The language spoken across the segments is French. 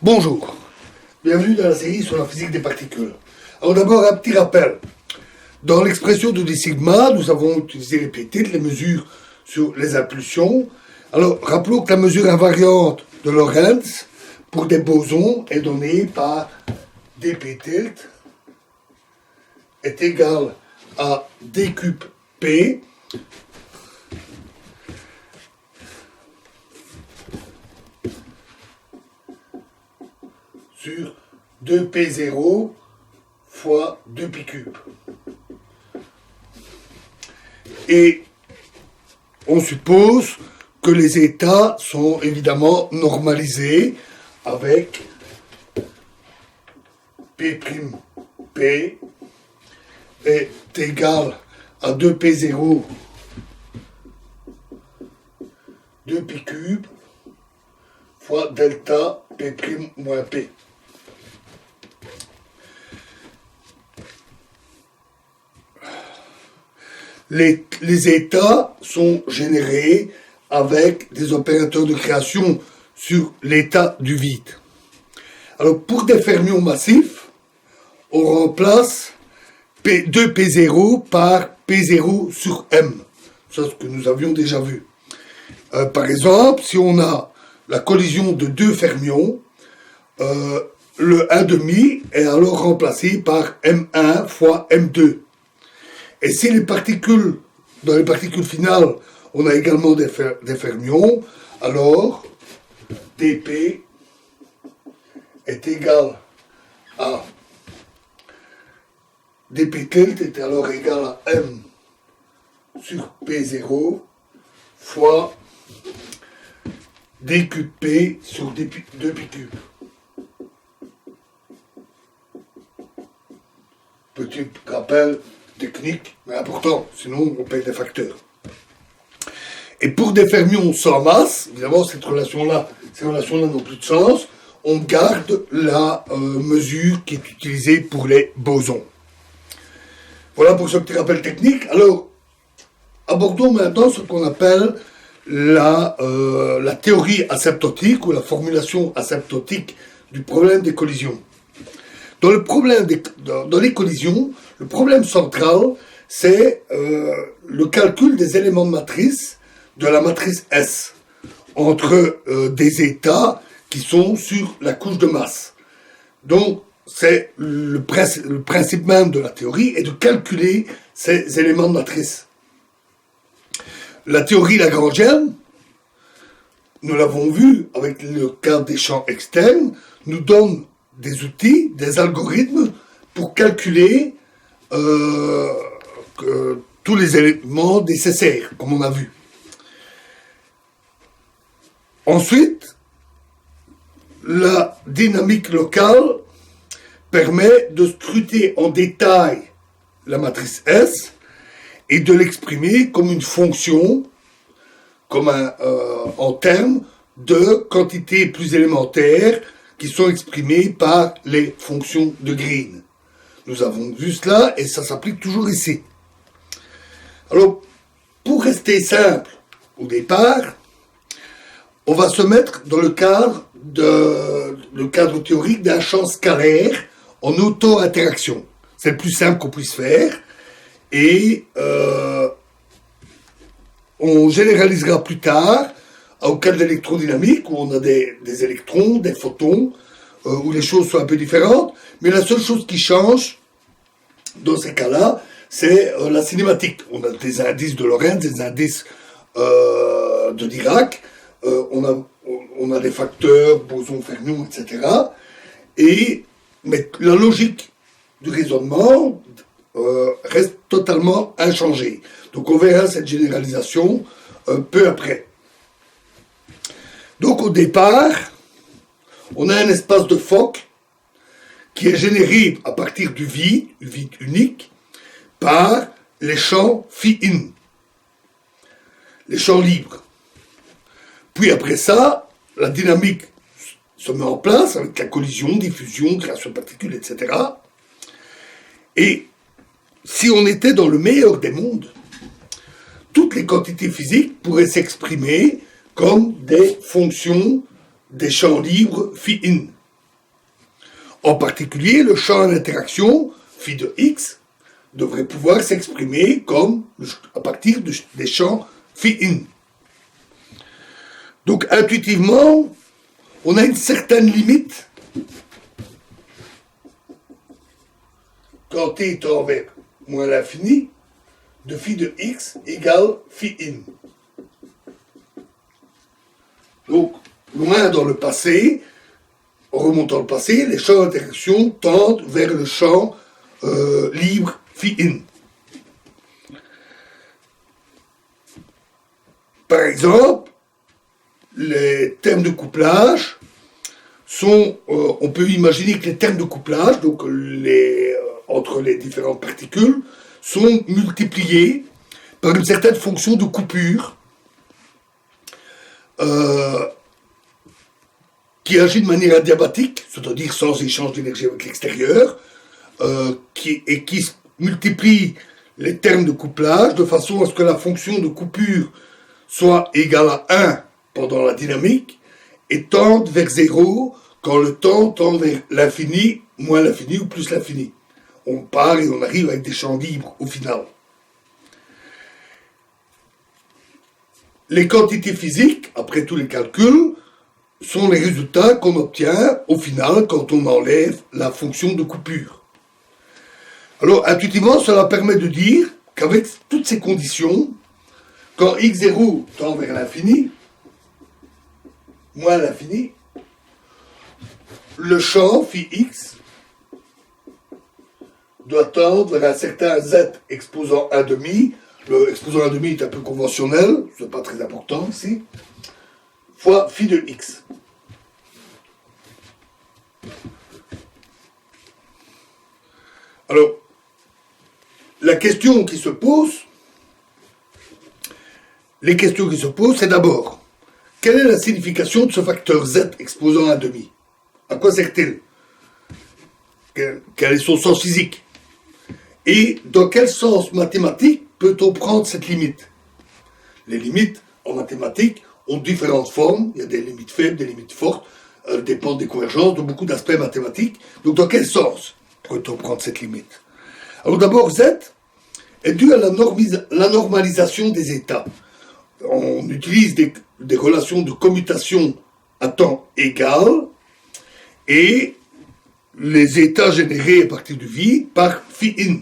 Bonjour, bienvenue dans la série sur la physique des particules. Alors d'abord un petit rappel. Dans l'expression de d sigma, nous avons utilisé les petites, les mesures sur les impulsions. Alors rappelons que la mesure invariante de Lorentz pour des bosons est donnée par dp tilde est égal à d cube p sur 2p0 fois 2p cube. Et on suppose que les états sont évidemment normalisés avec P' est égal à 2p0 2p cube fois delta P' moins P. Les états sont générés avec des opérateurs de création sur l'état du vide. Alors pour des fermions massifs, on remplace 2P0 par P0 sur M. C'est ce que nous avions déjà vu. Par exemple, si on a la collision de deux fermions, le 1,5 est alors remplacé par M1 fois M2. Et si dans les particules finales, on a également des fermions, alors dp est égal à dp tilde est alors égal à m sur p0 fois d cube p sur 2p cube. Petit rappel technique, mais important, sinon on paye des facteurs. Et pour des fermions sans masse, évidemment ces relations-là n'ont plus de sens, on garde la mesure qui est utilisée pour les bosons. Voilà pour ce petit rappel technique. Alors, abordons maintenant ce qu'on appelle la théorie asymptotique ou la formulation asymptotique du problème des collisions. Dans les collisions, le problème central, c'est le calcul des éléments de matrice de la matrice S entre des états qui sont sur la couche de masse. Donc, c'est le principe même de la théorie est de calculer ces éléments de matrice. La théorie lagrangienne, nous l'avons vu avec le cas des champs externes, nous donne des outils, des algorithmes pour calculer tous les éléments nécessaires, comme on a vu. Ensuite, la dynamique locale permet de scruter en détail la matrice S et de l'exprimer comme une fonction, en termes de quantités plus élémentaires qui sont exprimées par les fonctions de Green. Nous avons vu cela et ça s'applique toujours ici. Alors, pour rester simple au départ, on va se mettre dans le cadre théorique d'un champ scalaire en auto-interaction. C'est le plus simple qu'on puisse faire et on généralisera plus tard au cas de l'électrodynamique où on a des électrons, des photons, où les choses sont un peu différentes, mais la seule chose qui change dans ces cas-là, c'est la cinématique. On a des indices de Lorentz, des indices de Dirac, on a des facteurs, bosons, fermions, etc. Mais la logique du raisonnement reste totalement inchangée. Donc on verra cette généralisation peu après. Donc au départ, on a un espace de Fock qui est généré à partir du vide unique, par les champs phi-in, les champs libres. Puis après ça, la dynamique se met en place avec la collision, diffusion, création de particules, etc. Et si on était dans le meilleur des mondes, toutes les quantités physiques pourraient s'exprimer comme des fonctions des champs libres phi-in. En particulier, le champ d'interaction phi de x devrait pouvoir s'exprimer comme à partir des champs phi in. Donc intuitivement, on a une certaine limite quand t tend vers moins l'infini de phi de x égale phi in. Donc, loin dans le passé, en remontant le passé, les champs d'interaction tendent vers le champ libre phi in. Par exemple, les termes de couplage sont, on peut imaginer que les termes de couplage, donc entre les différentes particules, sont multipliés par une certaine fonction de coupure qui agit de manière adiabatique, c'est-à-dire sans échange d'énergie avec l'extérieur, qui multiplie les termes de couplage de façon à ce que la fonction de coupure soit égale à 1 pendant la dynamique et tende vers 0 quand le temps tend vers l'infini, moins l'infini ou plus l'infini. On part et on arrive avec des champs libres au final. Les quantités physiques, après tous les calculs, sont les résultats qu'on obtient au final quand on enlève la fonction de coupure. Alors, intuitivement, cela permet de dire qu'avec toutes ces conditions, quand x0 tend vers l'infini, moins l'infini, le champ phi x doit tendre vers un certain z exposant 1,5. Le exposant 1,5 est un peu conventionnel, ce n'est pas très important ici, fois phi de x. Alors, les questions qui se posent, c'est d'abord, quelle est la signification de ce facteur z exposant 1,5 ? À quoi sert-il ? Quel est son sens physique ? Et dans quel sens mathématique peut-on prendre cette limite ? Les limites, en mathématiques, ont différentes formes. Il y a des limites faibles, des limites fortes, dépendent des convergences, de beaucoup d'aspects mathématiques. Donc dans quel sens peut-on prendre cette limite ? Alors d'abord, z est dû à la normalisation des états. On utilise des relations de commutation à temps égal et les états générés à partir du vide par phi in.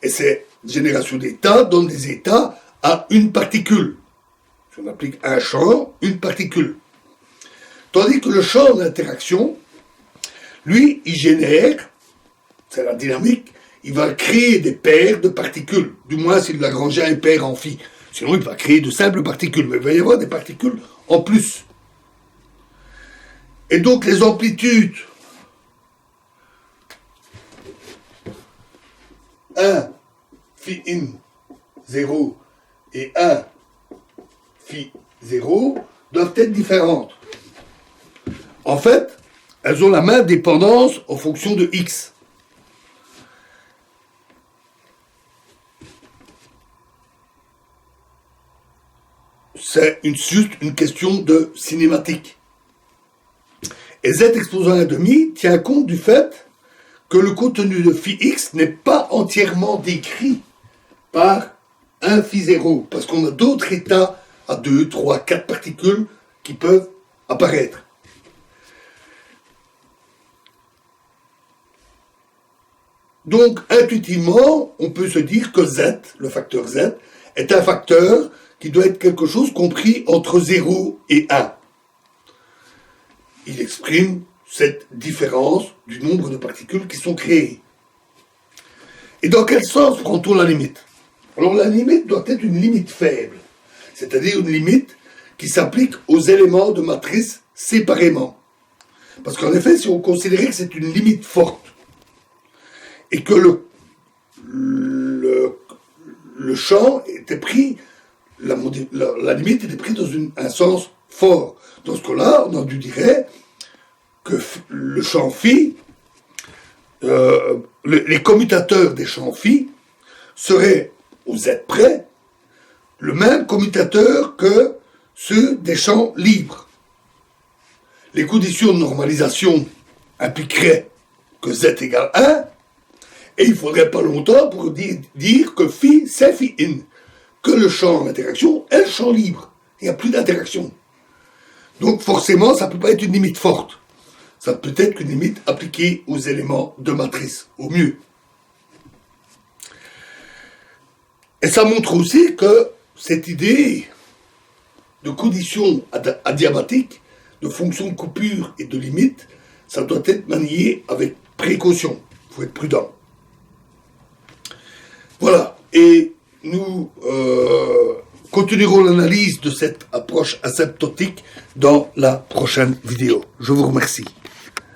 Et ces générations d'états donnent des états à une particule. Si on applique un champ, une particule. Tandis que le champ d'interaction, lui, il génère, c'est la dynamique, il va créer des paires de particules. Du moins s'il Lagrange un paire en phi. Sinon, il va créer de simples particules. Mais il va y avoir des particules en plus. Et donc, les amplitudes 1 phi in 0 et 1 phi 0 doivent être différentes. En fait, elles ont la même dépendance en fonction de x. C'est juste une question de cinématique. Et z exposant 1,5 tient compte du fait que le contenu de phi x n'est pas entièrement décrit par 1 phi 0, parce qu'on a d'autres états à 2, 3, 4 particules qui peuvent apparaître. Donc, intuitivement, on peut se dire que z, le facteur z, est un facteur qui doit être quelque chose compris entre 0 et 1. Il exprime cette différence du nombre de particules qui sont créées. Et dans quel sens prend-on la limite ? Alors la limite doit être une limite faible, c'est-à-dire une limite qui s'applique aux éléments de matrice séparément. Parce qu'en effet, si on considérait que c'est une limite forte, et que le champ était pris, la limite était prise dans un sens fort. Dans ce cas-là, on en dirait que le champ phi, les commutateurs des champs phi seraient, au z près, le même commutateur que ceux des champs libres. Les conditions de normalisation impliqueraient que z égale 1, et il ne faudrait pas longtemps pour dire que phi, c'est phi in, que le champ d'interaction est le champ libre. Il n'y a plus d'interaction. Donc forcément, ça ne peut pas être une limite forte. Ça peut être qu'une limite appliquée aux éléments de matrice, au mieux. Et ça montre aussi que cette idée de conditions adiabatiques, de fonctions de coupure et de limite, ça doit être manié avec précaution. Il faut être prudent. Voilà. Et nous continuerons l'analyse de cette approche asymptotique dans la prochaine vidéo. Je vous remercie.